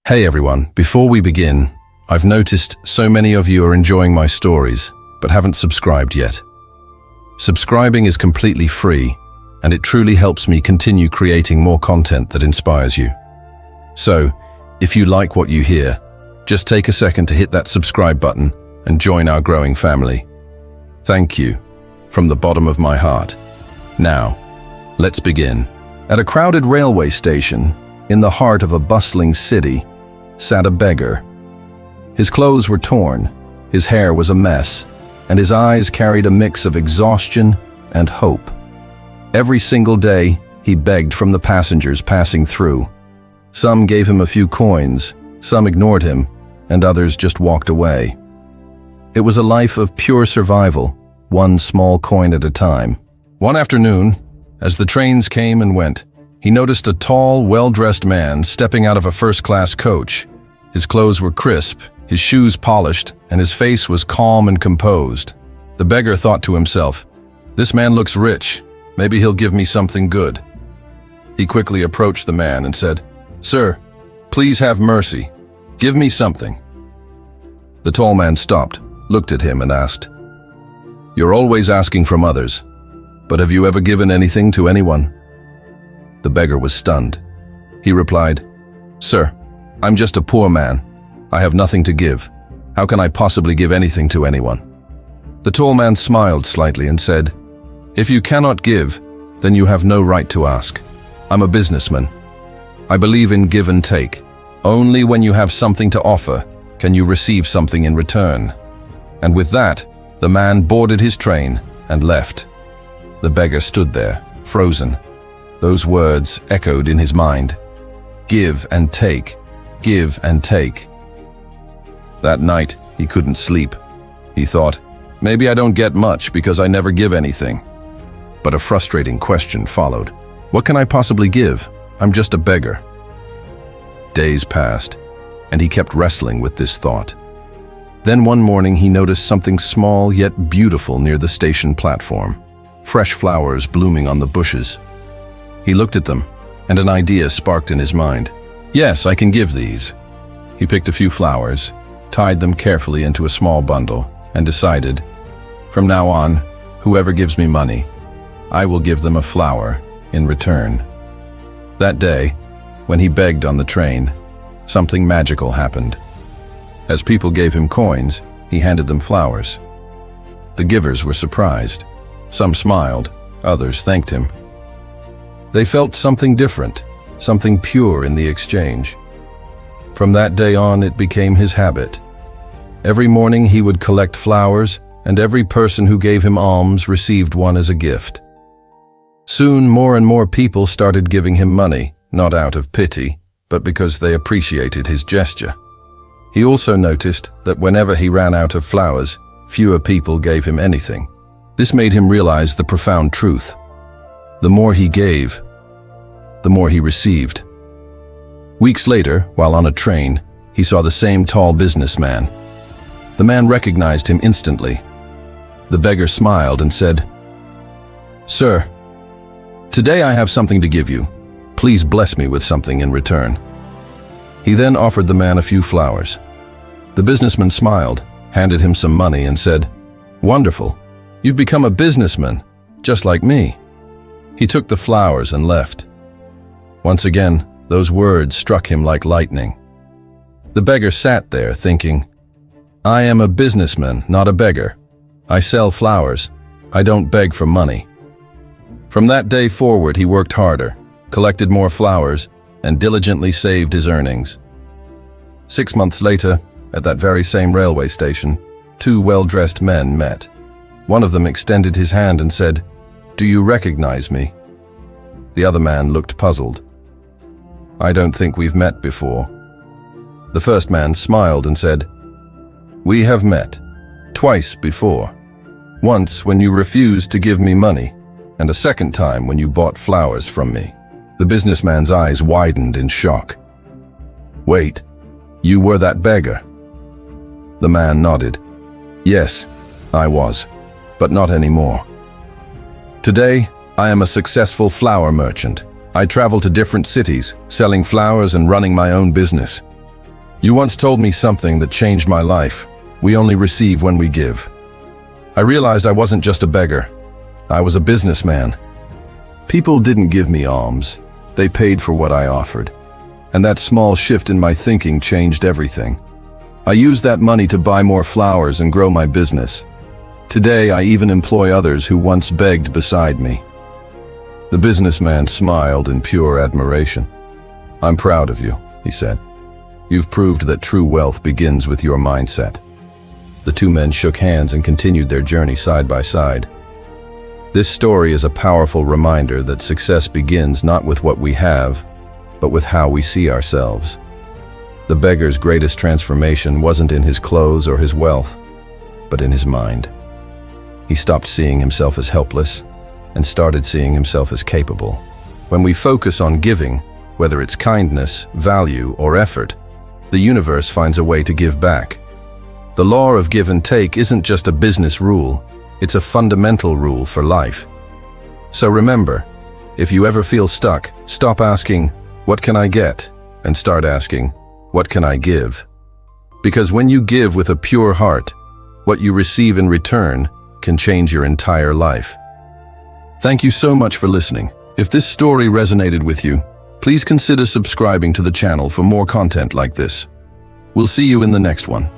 Hey everyone, before we begin, I've noticed so many of you are enjoying my stories, but haven't subscribed yet. Subscribing is completely free, and it truly helps me continue creating more content that inspires you. So, if you like what you hear, just take a second to hit that subscribe button and join our growing family. Thank you, from the bottom of my heart. Now, let's begin. At a crowded railway station, in the heart of a bustling city, sat a beggar. His clothes were torn, his hair was a mess, and his eyes carried a mix of exhaustion and hope. Every single day, he begged from the passengers passing through. Some gave him a few coins, some ignored him, and others just walked away. It was a life of pure survival, one small coin at a time. One afternoon, as the trains came and went, he noticed a tall, well-dressed man stepping out of a first-class coach. His clothes were crisp, his shoes polished, and his face was calm and composed. The beggar thought to himself, "This man looks rich. Maybe he'll give me something good." He quickly approached the man and said, "Sir, please have mercy. Give me something." The tall man stopped, looked at him and asked, "You're always asking from others, but have you ever given anything to anyone?" The beggar was stunned. He replied, "Sir, I'm just a poor man. I have nothing to give. How can I possibly give anything to anyone?" The tall man smiled slightly and said, "If you cannot give, then you have no right to ask. I'm a businessman. I believe in give and take. Only when you have something to offer can you receive something in return." And with that, the man boarded his train and left. The beggar stood there, frozen. Those words echoed in his mind. Give and take. Give and take. That night, he couldn't sleep. He thought, maybe I don't get much because I never give anything. But a frustrating question followed. What can I possibly give? I'm just a beggar. Days passed, and he kept wrestling with this thought. Then one morning he noticed something small yet beautiful near the station platform. Fresh flowers blooming on the bushes. He looked at them, and an idea sparked in his mind. Yes, I can give these. He picked a few flowers, tied them carefully into a small bundle, and decided, from now on, whoever gives me money, I will give them a flower in return. That day, when he begged on the train, something magical happened. As people gave him coins, he handed them flowers. The givers were surprised. Some smiled, others thanked him. They felt something different, something pure in the exchange. From that day on, it became his habit. Every morning he would collect flowers, and every person who gave him alms received one as a gift. Soon, more and more people started giving him money, not out of pity, but because they appreciated his gesture. He also noticed that whenever he ran out of flowers, fewer people gave him anything. This made him realize the profound truth. The more he gave, the more he received. Weeks later, while on a train, he saw the same tall businessman. The man recognized him instantly. The beggar smiled and said, "Sir, today I have something to give you. Please bless me with something in return." He then offered the man a few flowers. The businessman smiled, handed him some money and said, "Wonderful. You've become a businessman, just like me." He took the flowers and left. Once again, those words struck him like lightning. The beggar sat there thinking, I am a businessman, not a beggar. I sell flowers. I don't beg for money. From that day forward, he worked harder, collected more flowers, and diligently saved his earnings. 6 months later, at that very same railway station, two well-dressed men met. One of them extended his hand and said, "Do you recognize me?" The other man looked puzzled. "I don't think we've met before." The first man smiled and said, "We have met, twice before. Once when you refused to give me money, and a second time when you bought flowers from me." The businessman's eyes widened in shock. "Wait, you were that beggar?" The man nodded. "Yes, I was, but not anymore. Today, I am a successful flower merchant. I travel to different cities, selling flowers and running my own business. You once told me something that changed my life. We only receive when we give. I realized I wasn't just a beggar. I was a businessman. People didn't give me alms. They paid for what I offered. And that small shift in my thinking changed everything. I used that money to buy more flowers and grow my business. Today, I even employ others who once begged beside me. The businessman smiled in pure admiration. "I'm proud of you," he said. "You've proved that true wealth begins with your mindset." The two men shook hands and continued their journey side by side. This story is a powerful reminder that success begins not with what we have, but with how we see ourselves. The beggar's greatest transformation wasn't in his clothes or his wealth, but in his mind. He stopped seeing himself as helpless and started seeing himself as capable. When we focus on giving, whether it's kindness, value, or effort, the universe finds a way to give back. The law of give and take isn't just a business rule, it's a fundamental rule for life. So remember, if you ever feel stuck, stop asking, "What can I get?" and start asking, "What can I give?" Because when you give with a pure heart, what you receive in return can change your entire life. Thank you so much for listening. If this story resonated with you, please consider subscribing to the channel for more content like this. We'll see you in the next one.